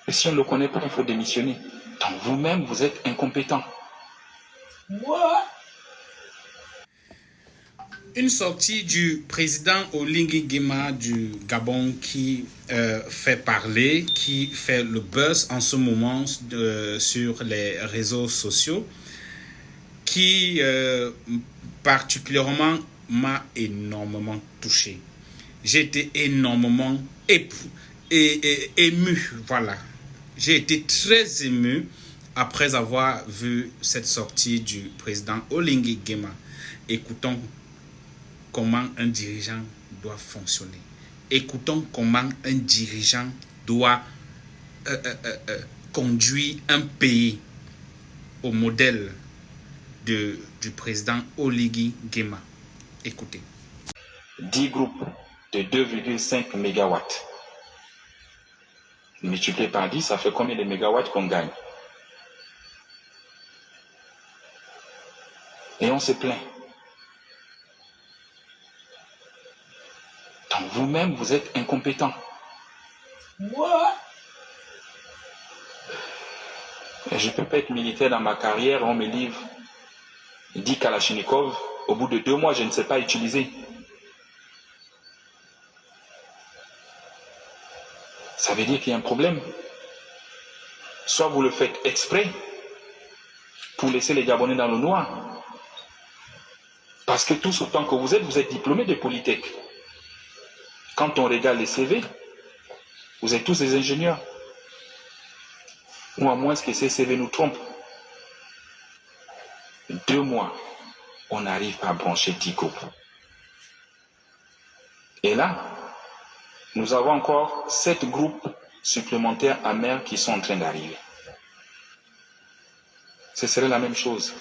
Et si on ne le connaît pas, il faut démissionner. Donc vous-même, vous êtes incompétent. Une sortie du président Oligui Nguema du Gabon qui fait parler, qui fait le buzz en ce moment sur les réseaux sociaux, qui particulièrement m'a énormément touché. J'ai été énormément ému, voilà. J'ai été très ému après avoir vu cette sortie du président Oligui Nguema. Écoutons comment un dirigeant doit fonctionner. Écoutons comment un dirigeant doit conduire un pays au modèle du président Oligui Nguema. Écoutez. 10 groupes de 2,5 mégawatts. Multiplié par 10, ça fait combien de mégawatts qu'on gagne? Et on se plaint. Donc vous-même, vous êtes incompétent. Et je ne peux pas être militaire dans ma carrière, on me livre 10 Kalachnikov, au bout de 2 mois, je ne sais pas utiliser. Ça veut dire qu'il y a un problème. Soit vous le faites exprès pour laisser les Gabonais dans le noir. Parce que tous autant que vous êtes diplômés de Polytech. Quand on regarde les CV, vous êtes tous des ingénieurs. Ou à moins que ces CV nous trompent. 2 mois, on n'arrive pas à brancher 10 groupes. Et là, nous avons encore 7 groupes supplémentaires à mer qui sont en train d'arriver. Ce serait la même chose.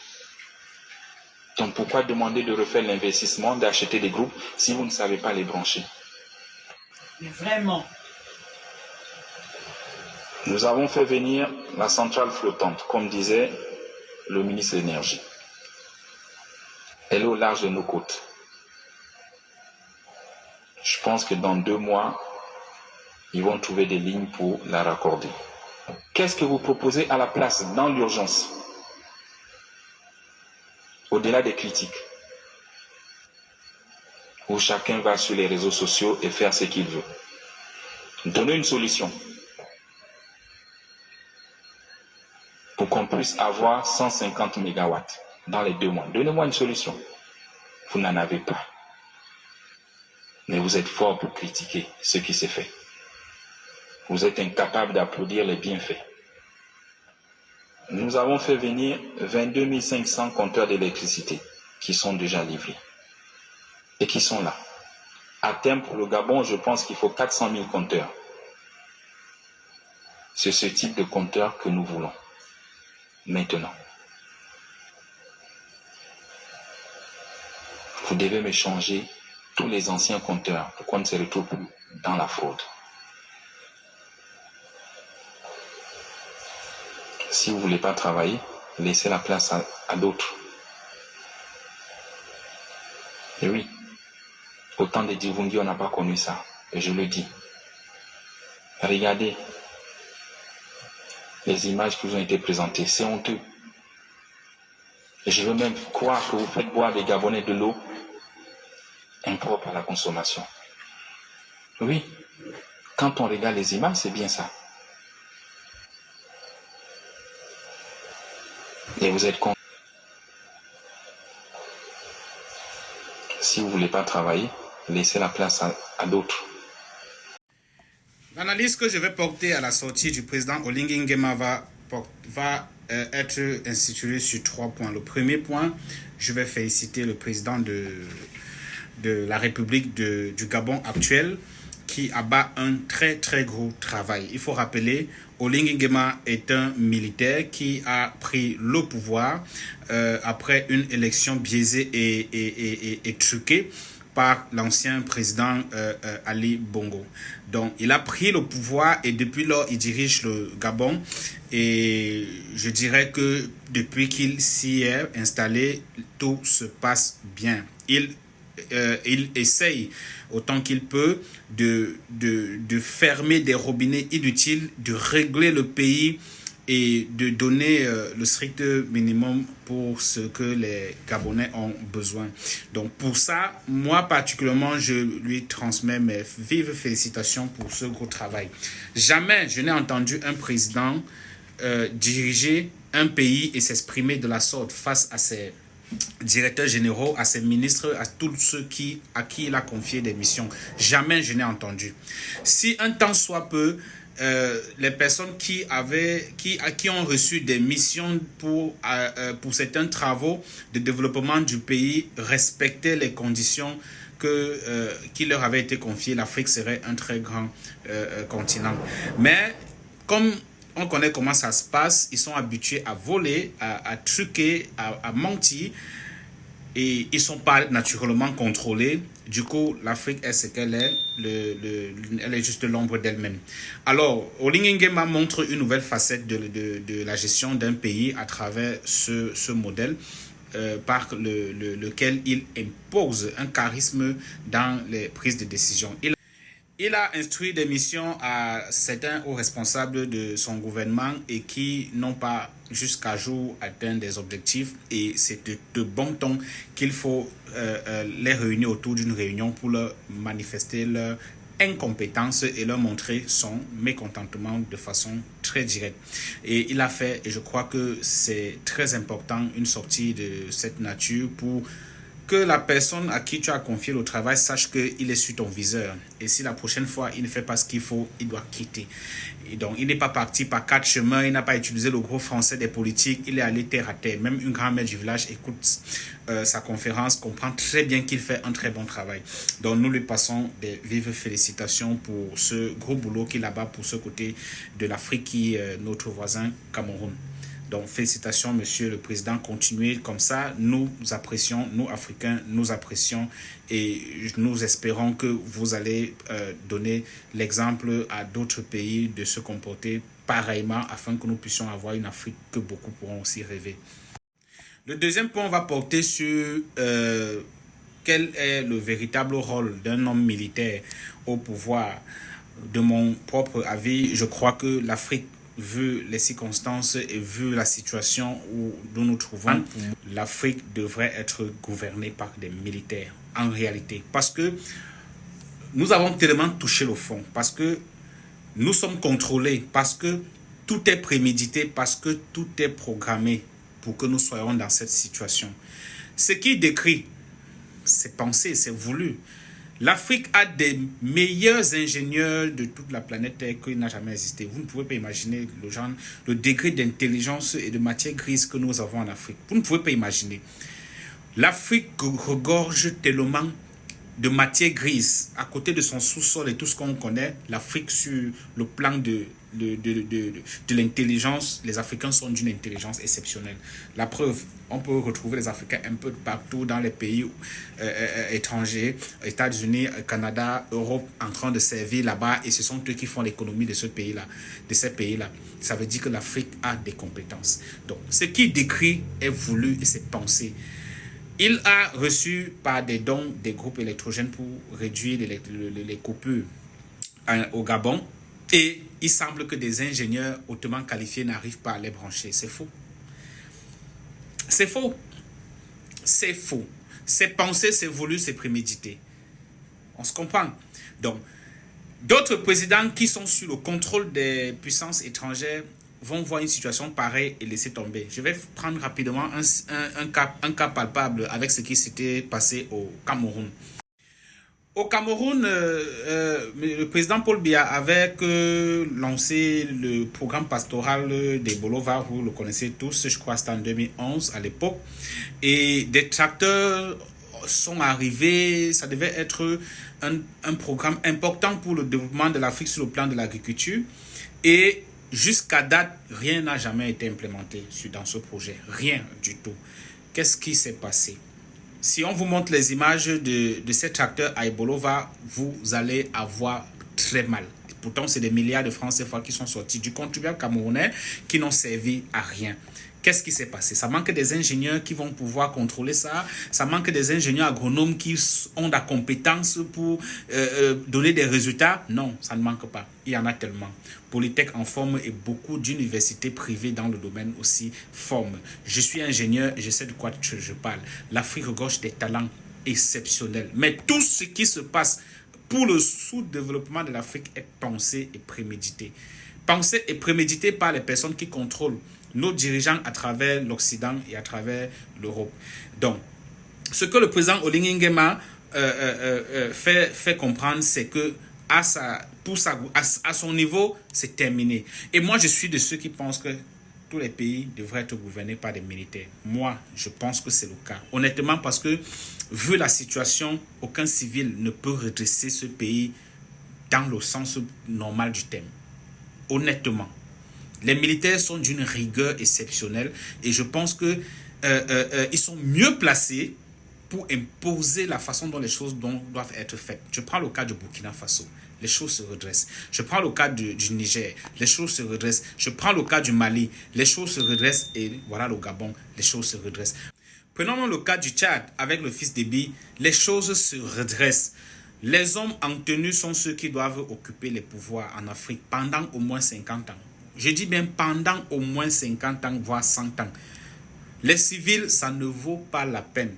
Donc pourquoi demander de refaire l'investissement, d'acheter des groupes si vous ne savez pas les brancher? Mais vraiment. Nous avons fait venir la centrale flottante, comme disait le ministre de l'Énergie. Elle est au large de nos côtes. Je pense que dans 2 mois, ils vont trouver des lignes pour la raccorder. Qu'est-ce que vous proposez à la place dans l'urgence? Au-delà des critiques, où chacun va sur les réseaux sociaux et faire ce qu'il veut. Donnez une solution pour qu'on puisse avoir 150 mégawatts dans les 2 mois. Donnez-moi une solution. Vous n'en avez pas. Mais vous êtes fort pour critiquer ce qui s'est fait. Vous êtes incapable d'applaudir les bienfaits. Nous avons fait venir 22 500 compteurs d'électricité qui sont déjà livrés et qui sont là. À terme, pour le Gabon, je pense qu'il faut 400 000 compteurs. C'est ce type de compteur que nous voulons maintenant. Vous devez me changer tous les anciens compteurs pour qu'on ne se retrouve plus dans la fraude. Si vous ne voulez pas travailler, laissez la place à d'autres. Et oui, au temps de Divungi, on n'a pas connu ça. Et je le dis. Regardez les images qui vous ont été présentées. C'est honteux. Et je veux même croire que vous faites boire des Gabonais de l'eau impropre à la consommation. Oui, quand on regarde les images, c'est bien ça. Et vous êtes contre. Si vous ne voulez pas travailler, laissez la place à d'autres. L'analyse que je vais porter à la sortie du président Oligui Nguema va être instituée sur 3 points. Le premier point, je vais féliciter le président de la République du Gabon actuel qui abat un très très gros travail. Il faut rappeler, Oligui Nguema est un militaire qui a pris le pouvoir après une élection biaisée et truquée par l'ancien président Ali Bongo. Donc, il a pris le pouvoir et depuis lors, il dirige le Gabon. Et je dirais que depuis qu'il s'y est installé, tout se passe bien. Il il essaye autant qu'il peut de fermer des robinets inutiles, de régler le pays et de donner le strict minimum pour ce que les Gabonais ont besoin. Donc pour ça, moi particulièrement, je lui transmets mes vives félicitations pour ce gros travail. Jamais je n'ai entendu un président diriger un pays et s'exprimer de la sorte face à ses directeurs généraux, à ses ministres, à tous ceux à qui il a confié des missions. Jamais je n'ai entendu. Si un temps soit peu, les personnes qui ont reçu des missions pour certains travaux de développement du pays respectaient les conditions qui leur avaient été confiées, l'Afrique serait un très grand continent. Mais comme on connaît comment ça se passe, ils sont habitués à voler, à truquer, à mentir, et ils ne sont pas naturellement contrôlés. Du coup, l'Afrique est ce qu'elle est, elle est juste l'ombre d'elle-même. Alors, Oling Nguema montre une nouvelle facette de la gestion d'un pays à travers ce modèle par lequel il impose un charisme dans les prises de décision. Il a instruit des missions à certains hauts responsables de son gouvernement et qui n'ont pas jusqu'à jour atteint des objectifs. Et c'est de bon ton qu'il faut les réunir autour d'une réunion pour leur manifester leur incompétence et leur montrer son mécontentement de façon très directe. Et il a fait, et je crois que c'est très important, une sortie de cette nature pour que la personne à qui tu as confié le travail sache qu'il est sur ton viseur. Et si la prochaine fois, il ne fait pas ce qu'il faut, il doit quitter. Et donc, il n'est pas parti par 4 chemins, il n'a pas utilisé le gros français des politiques, il est allé terre à terre. Même une grand-mère du village écoute sa conférence, comprend très bien qu'il fait un très bon travail. Donc, nous lui passons des vives félicitations pour ce gros boulot qu'il a là-bas pour ce côté de l'Afrique qui est notre voisin Cameroun. Donc, félicitations, Monsieur le Président. Continuez comme ça. Nous apprécions, nous, Africains, nous apprécions et nous espérons que vous allez donner l'exemple à d'autres pays de se comporter pareillement afin que nous puissions avoir une Afrique que beaucoup pourront aussi rêver. Le deuxième point va porter sur quel est le véritable rôle d'un homme militaire au pouvoir. De mon propre avis, je crois que l'Afrique, vu les circonstances et vu la situation où nous nous trouvons, l'Afrique devrait être gouvernée par des militaires, en réalité. Parce que nous avons tellement touché le fond, parce que nous sommes contrôlés, parce que tout est prémédité, parce que tout est programmé pour que nous soyons dans cette situation. Ce qui décrit, c'est pensé, c'est voulu. L'Afrique a des meilleurs ingénieurs de toute la planète Terre qu'il n'a jamais existé. Vous ne pouvez pas imaginer le degré d'intelligence et de matière grise que nous avons en Afrique. Vous ne pouvez pas imaginer. L'Afrique regorge tellement de matière grise à côté de son sous-sol et tout ce qu'on connaît. L'Afrique sur le plan de l'intelligence, les Africains sont d'une intelligence exceptionnelle. La preuve, on peut retrouver les Africains un peu partout dans les pays étrangers, États-Unis, Canada, Europe, en train de servir là-bas, et ce sont eux qui font l'économie de ces pays-là. Ça veut dire que l'Afrique a des compétences. Donc, ce qui décrit est voulu et c'est pensé. Il a reçu par des dons des groupes électrogènes pour réduire les coupures au Gabon. Et il semble que des ingénieurs hautement qualifiés n'arrivent pas à les brancher. C'est faux. C'est faux. C'est faux. C'est pensé, c'est voulu, c'est prémédité. On se comprend. Donc, d'autres présidents qui sont sur le contrôle des puissances étrangères vont voir une situation pareille et laisser tomber. Je vais prendre rapidement un cas palpable avec ce qui s'était passé au Cameroun. Au Cameroun, le président Paul Biya avait lancé le programme pastoral des Bolova, vous le connaissez tous, je crois que c'était en 2011 à l'époque. Et des tracteurs sont arrivés, ça devait être un programme important pour le développement de l'Afrique sur le plan de l'agriculture. Et jusqu'à date, rien n'a jamais été implémenté dans ce projet, rien du tout. Qu'est-ce qui s'est passé? Si on vous montre les images de ces tracteurs à Bolova, vous allez avoir très mal. Pourtant, c'est des milliards de francs CFA qui sont sortis du contribuable camerounais qui n'ont servi à rien. Qu'est-ce qui s'est passé? Ça manque des ingénieurs qui vont pouvoir contrôler ça. Ça manque des ingénieurs agronomes qui ont la compétence pour donner des résultats. Non, ça ne manque pas. Il y en a tellement. Polytech en forme et beaucoup d'universités privées dans le domaine aussi forment. Je suis ingénieur et je sais de quoi je parle. L'Afrique regorge des talents exceptionnels. Mais tout ce qui se passe pour le sous-développement de l'Afrique est pensé et prémédité. Pensé et prémédité par les personnes qui contrôlent nos dirigeants à travers l'Occident et à travers l'Europe. Donc, ce que le président Oligui Nguema fait comprendre, c'est que à son niveau, c'est terminé. Et moi, je suis de ceux qui pensent que tous les pays devraient être gouvernés par des militaires. Moi, je pense que c'est le cas. Honnêtement, parce que, vu la situation, aucun civil ne peut redresser ce pays dans le sens normal du terme. Honnêtement. Les militaires sont d'une rigueur exceptionnelle et je pense que ils sont mieux placés pour imposer la façon dont les choses doivent être faites. Je prends le cas du Burkina Faso, les choses se redressent. Je prends le cas du Niger, les choses se redressent. Je prends le cas du Mali, les choses se redressent et voilà le Gabon, les choses se redressent. Prenons le cas du Tchad avec le fils d'Ebi, les choses se redressent. Les hommes en tenue sont ceux qui doivent occuper les pouvoirs en Afrique pendant au moins 50 ans. Je dis bien pendant au moins 50 ans, voire 100 ans. Les civils, ça ne vaut pas la peine.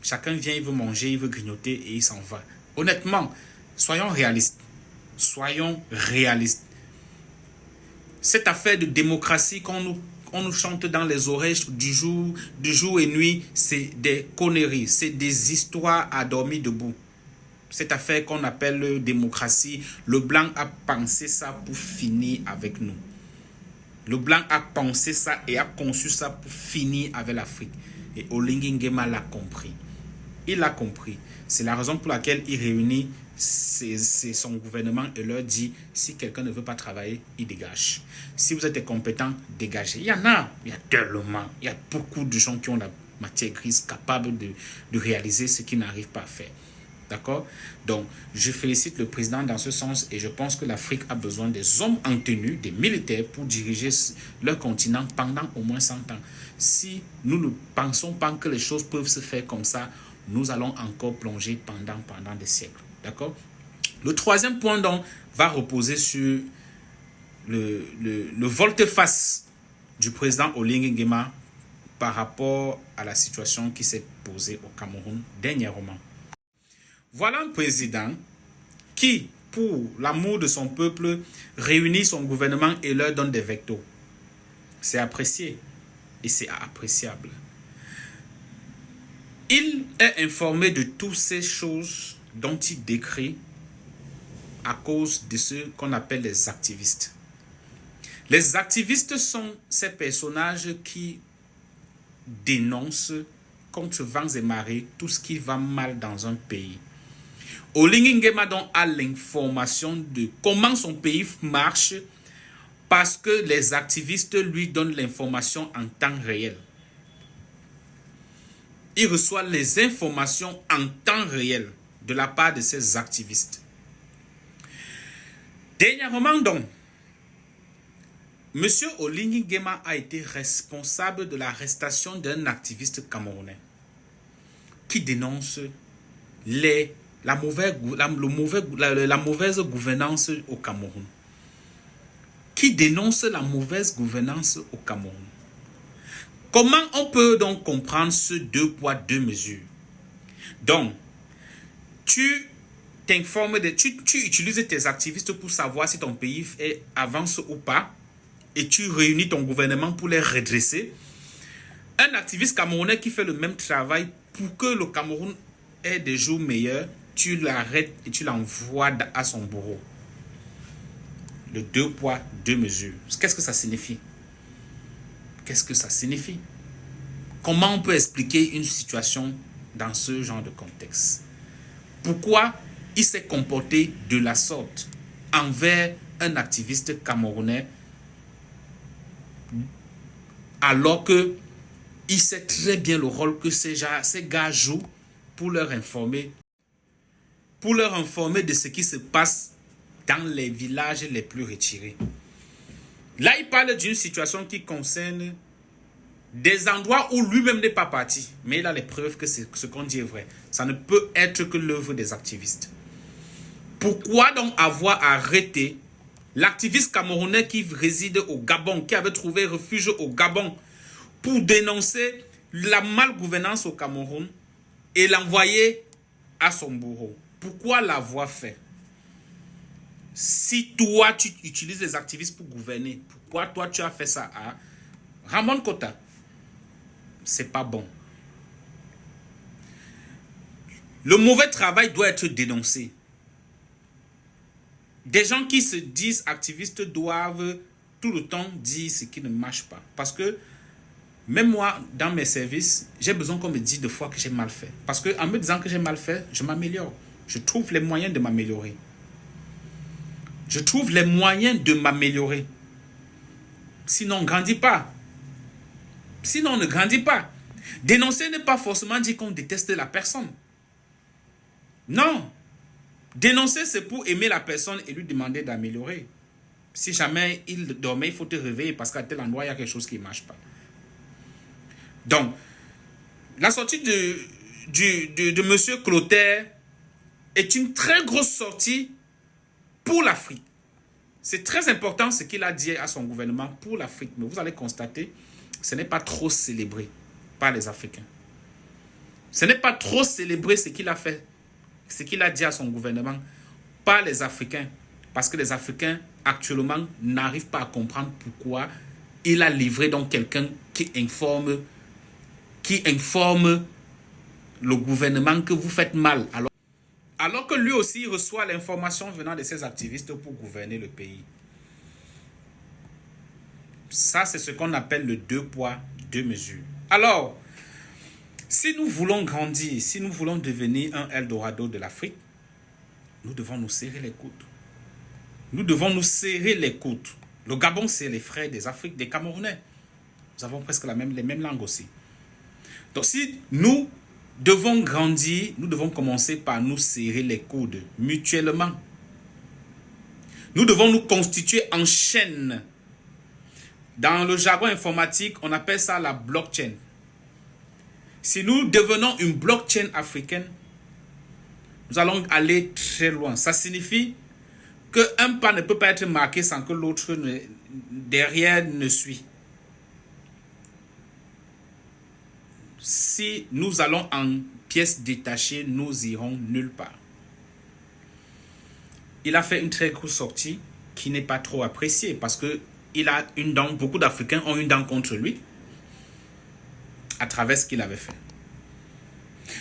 Chacun vient, il veut manger, il veut grignoter et il s'en va. Honnêtement, soyons réalistes. Soyons réalistes. Cette affaire de démocratie qu'on nous chante dans les oreilles du jour et nuit, c'est des conneries, c'est des histoires à dormir debout. Cette affaire qu'on appelle démocratie, le blanc a pensé ça pour finir avec nous. Le blanc a pensé ça et a conçu ça pour finir avec l'Afrique. Et Oligui Nguema l'a compris. Il l'a compris. C'est la raison pour laquelle il réunit son gouvernement et leur dit, si quelqu'un ne veut pas travailler, il dégage. Si vous êtes compétent, dégagez. Il y a tellement, il y a beaucoup de gens qui ont la matière grise capable de réaliser ce qu'ils n'arrivent pas à faire. D'accord? Donc, je félicite le président dans ce sens et je pense que l'Afrique a besoin des hommes en tenue, des militaires pour diriger leur continent pendant au moins 100 ans. Si nous ne pensons pas que les choses peuvent se faire comme ça, nous allons encore plonger pendant des siècles. D'accord? Le troisième point donc va reposer sur le volte-face du président Oligui Nguema par rapport à la situation qui s'est posée au Cameroun dernièrement. Voilà un président qui, pour l'amour de son peuple, réunit son gouvernement et leur donne des vectos. C'est apprécié et c'est appréciable. Il est informé de toutes ces choses dont il décrit à cause de ce qu'on appelle les activistes. Les activistes sont ces personnages qui dénoncent contre vents et marées tout ce qui va mal dans un pays. Oligui Nguema donc a l'information de comment son pays marche parce que les activistes lui donnent l'information en temps réel. Il reçoit les informations en temps réel de la part de ces activistes. Dernièrement donc, M. Oligui Nguema a été responsable de l'arrestation d'un activiste camerounais qui dénonce la mauvaise gouvernance au Cameroun. Qui dénonce la mauvaise gouvernance au Cameroun. Comment on peut donc comprendre ce 2 poids 2 mesures? Donc, tu t'informes, tu utilises tes activistes pour savoir si ton pays avance ou pas et tu réunis ton gouvernement pour les redresser. Un activiste camerounais qui fait le même travail pour que le Cameroun ait des jours meilleurs, tu l'arrêtes et tu l'envoies à son bourreau. Le 2 poids 2 mesures. Qu'est-ce que ça signifie? Qu'est-ce que ça signifie? Comment on peut expliquer une situation dans ce genre de contexte? Pourquoi il s'est comporté de la sorte envers un activiste camerounais alors que il sait très bien le rôle que ces gars jouent pour leur informer de ce qui se passe dans les villages les plus retirés. Là, il parle d'une situation qui concerne des endroits où lui-même n'est pas parti, mais il a les preuves que ce qu'on dit est vrai. Ça ne peut être que l'œuvre des activistes. Pourquoi donc avoir arrêté l'activiste camerounais qui réside au Gabon, qui avait trouvé refuge au Gabon pour dénoncer la malgouvernance au Cameroun et l'envoyer à son bourreau? Pourquoi l'avoir fait? Si toi, tu utilises les activistes pour gouverner, pourquoi toi, tu as fait ça à Ramon Kota? C'est pas bon. Le mauvais travail doit être dénoncé. Des gens qui se disent activistes doivent tout le temps dire ce qui ne marche pas. Parce que même moi, dans mes services, j'ai besoin qu'on me dise 2 fois que j'ai mal fait. Parce qu'en me disant que j'ai mal fait, je m'améliore. Je trouve les moyens de m'améliorer. Je trouve les moyens de m'améliorer. Sinon, on ne grandit pas. Sinon, on ne grandit pas. Dénoncer n'est pas forcément dire qu'on déteste la personne. Non. Dénoncer, c'est pour aimer la personne et lui demander d'améliorer. Si jamais il dormait, il faut te réveiller parce qu'à tel endroit, il y a quelque chose qui ne marche pas. Donc, la sortie de M. Clotaire est une très grosse sortie pour l'Afrique. C'est très important ce qu'il a dit à son gouvernement pour l'Afrique. Mais vous allez constater, ce n'est pas trop célébré par les Africains. Ce n'est pas trop célébré ce qu'il a fait, ce qu'il a dit à son gouvernement par les Africains. Parce que les Africains, actuellement, n'arrivent pas à comprendre pourquoi il a livré donc quelqu'un qui informe le gouvernement que vous faites mal. Alors que lui aussi reçoit l'information venant de ses activistes pour gouverner le pays. Ça, c'est ce qu'on appelle le 2 poids, 2 mesures. Alors, si nous voulons grandir, si nous voulons devenir un Eldorado de l'Afrique, nous devons nous serrer les coudes. Nous devons nous serrer les coudes. Le Gabon, c'est les frères des Afriques, des Camerounais. Nous avons presque les mêmes langues aussi. Donc, si nous devons grandir, nous devons commencer par nous serrer les coudes mutuellement. Nous devons nous constituer en chaîne. Dans le jargon informatique, on appelle ça la blockchain. Si nous devenons une blockchain africaine, nous allons aller très loin. Ça signifie qu'un pas ne peut pas être marqué sans que l'autre derrière ne suit. Si nous allons en pièces détachées, nous irons nulle part. Il a fait une très grosse sortie qui n'est pas trop appréciée parce que il a une dent, beaucoup d'Africains ont une dent contre lui à travers ce qu'il avait fait.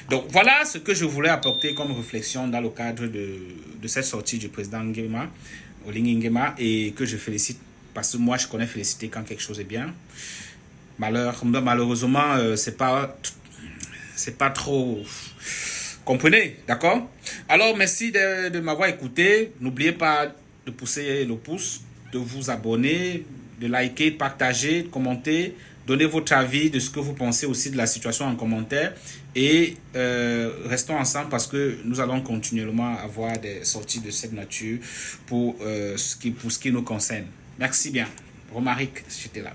Donc voilà ce que je voulais apporter comme réflexion dans le cadre de cette sortie du président Nguema, Oligui Nguema, et que je félicite parce que moi je connais féliciter quand quelque chose est bien. Malheureusement, c'est pas trop. Comprenez, d'accord? Alors merci de m'avoir écouté. N'oubliez pas de pousser le pouce, de vous abonner, de liker, partager, commenter, donner votre avis de ce que vous pensez aussi de la situation en commentaire et restons ensemble parce que nous allons continuellement avoir des sorties de cette nature pour ce qui nous concerne. Merci bien. Romaric, j'étais là.